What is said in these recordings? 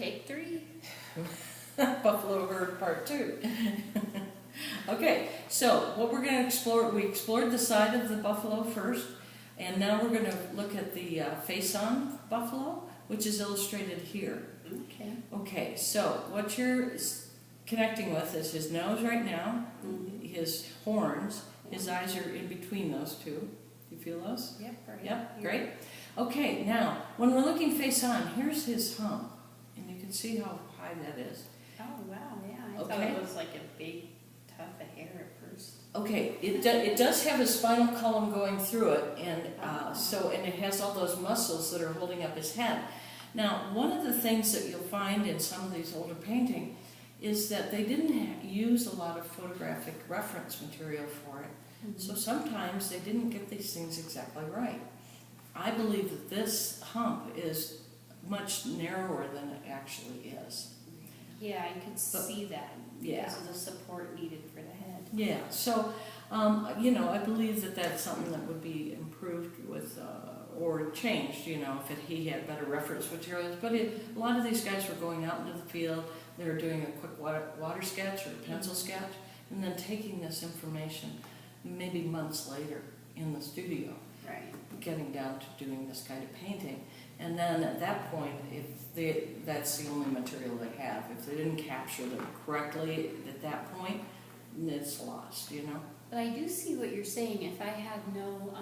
take 3? Buffalo herd part 2. Okay, so what we're going to explore, we explored the side of the buffalo first, and now we're going to look at the face-on buffalo, which is illustrated here. Okay. Okay, so what you're connecting with is his nose right now, his horns, his eyes are in between those two. Do you feel those? Yep, right. Yep, Here. great. Okay, now, when we're looking face-on, here's his hump, and you can see how high that is. Oh, wow, yeah. I thought Okay. it was like a big tuft of hair at first. Okay, it does have a spinal column going through it, and and it has all those muscles that are holding up his head. Now, one of the things that you'll find in some of these older paintings is that they didn't use a lot of photographic reference material for it. So sometimes they didn't get these things exactly right. I believe that this hump is much narrower than it actually is. Yeah, I could see that Yeah. because of the support needed for the head. Yeah, so, I believe that that's something that would be improved with, or changed, if he had better reference materials. But a lot of these guys were going out into the field, they were doing a quick water sketch or a pencil sketch, and then taking this information maybe months later in the studio, Right. getting down to doing this kind of painting. And then at that point, that's the only material they have. If they didn't capture them correctly at that point, it's lost, But I do see what you're saying. If I had no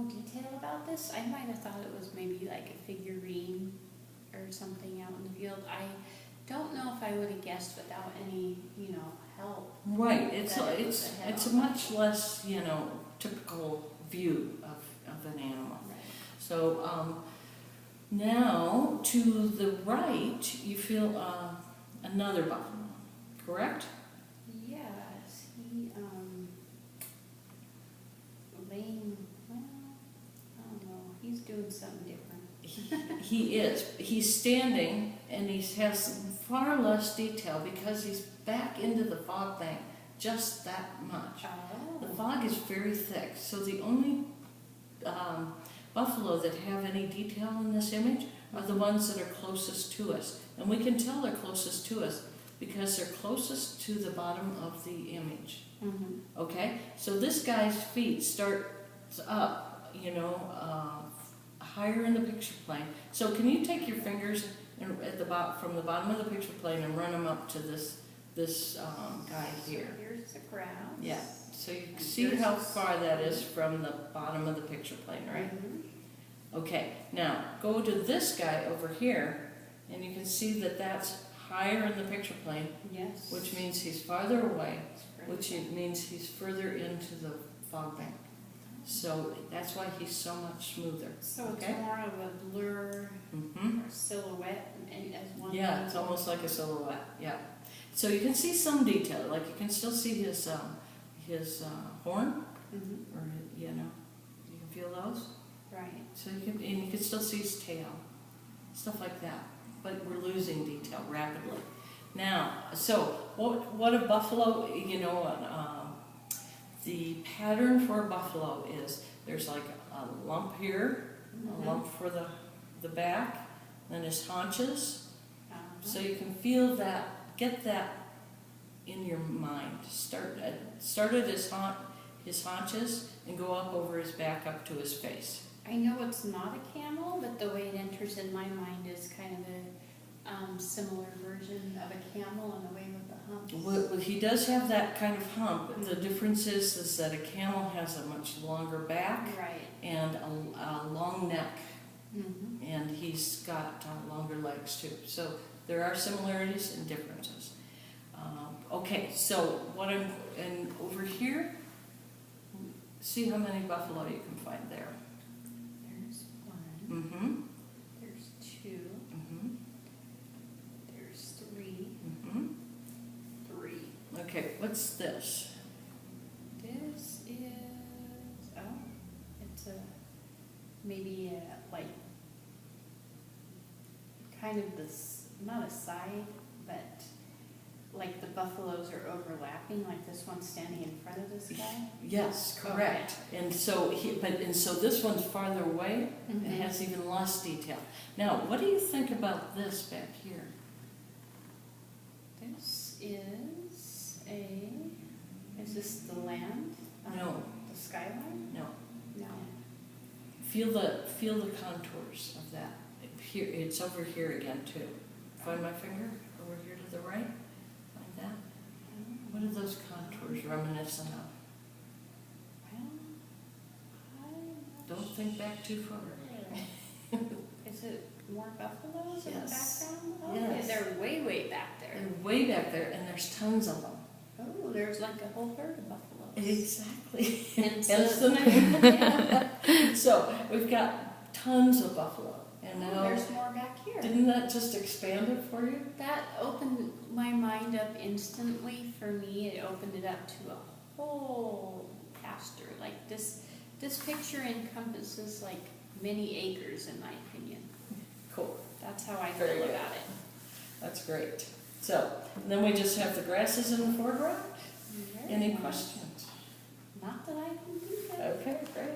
detail about this, I might have thought it was maybe like a figurine or something out in the field. I don't know if I would have guessed without any, help. Right, it's head a much less, typical view of an animal. Right. So now to the right, you feel another buffalo, correct? Yes, he laying. Well, I don't know. He's doing something different. He is. He's standing, and he has far less detail because he's back into the fog bank just that much. Oh. The fog is very thick, so the only buffalo that have any detail in this image are the ones that are closest to us. And we can tell they're closest to us because they're closest to the bottom of the image. Okay? So this guy's feet start up, higher in the picture plane. So can you take your fingers from the bottom of the picture plane and run them up to this guy here? So here's the ground. Yeah. So you can see how far that is from the bottom of the picture plane, right? Okay, now go to this guy over here, and you can see that that's higher in the picture plane, Yes. which means he's farther away, which means he's further into the fog bank. So that's why he's so much smoother. So it's okay? more of a blur or silhouette as one. Yeah, it's almost like a silhouette. Yeah. So you can see some detail, like you can still see his horn, or you can feel those. Right. So you can still see his tail, stuff like that. But we're losing detail rapidly. Now, so what a buffalo, the pattern for a buffalo is there's like a lump here, a lump for the back, then his haunches. So you can feel that, get that in your mind. Start at his haunches and go up over his back up to his face. I know it's not a camel, but the way it enters in my mind is kind of a similar version of a camel in a way with the humps. Well, he does have that kind of hump. The difference is that a camel has a much longer back Right. and a long neck, and he's got longer legs too. So there are similarities and differences. Okay, so and over here, see how many buffalo you can find there. There's one. There's two. There's three. 3. Okay, what's this? This is it's maybe like kind of this, not a side, but like the buffaloes are overlapping, like this one's standing in front of this guy? Yes, correct. And so so this one's farther away. Mhm. It has even less detail. Now, what do you think about this back here? This is this the land? No. The skyline? No. No. Feel the contours of that. Here, it's over here again too. Find my finger over here to the right. Find that. What are those contours reminiscent of? Well, Don't think back too far. is it more buffaloes in the Yes. background? Oh, Yes. they're way, way back there. They're way back there, and there's tons of them. Oh, there's like a whole herd of buffaloes. Exactly. And Hence the name. Yeah. So we've got tons of buffalo, and now there's more back here. didn't that just expand it for you? That opened my mind up instantly. For me, it opened it up to a whole pasture. Like this picture encompasses like many acres, in my opinion. Cool. That's how I Very feel good. about it. That's great. So and then we just have the grasses in the foreground. Very Any nice. questions? Not that I can think of. Okay, great.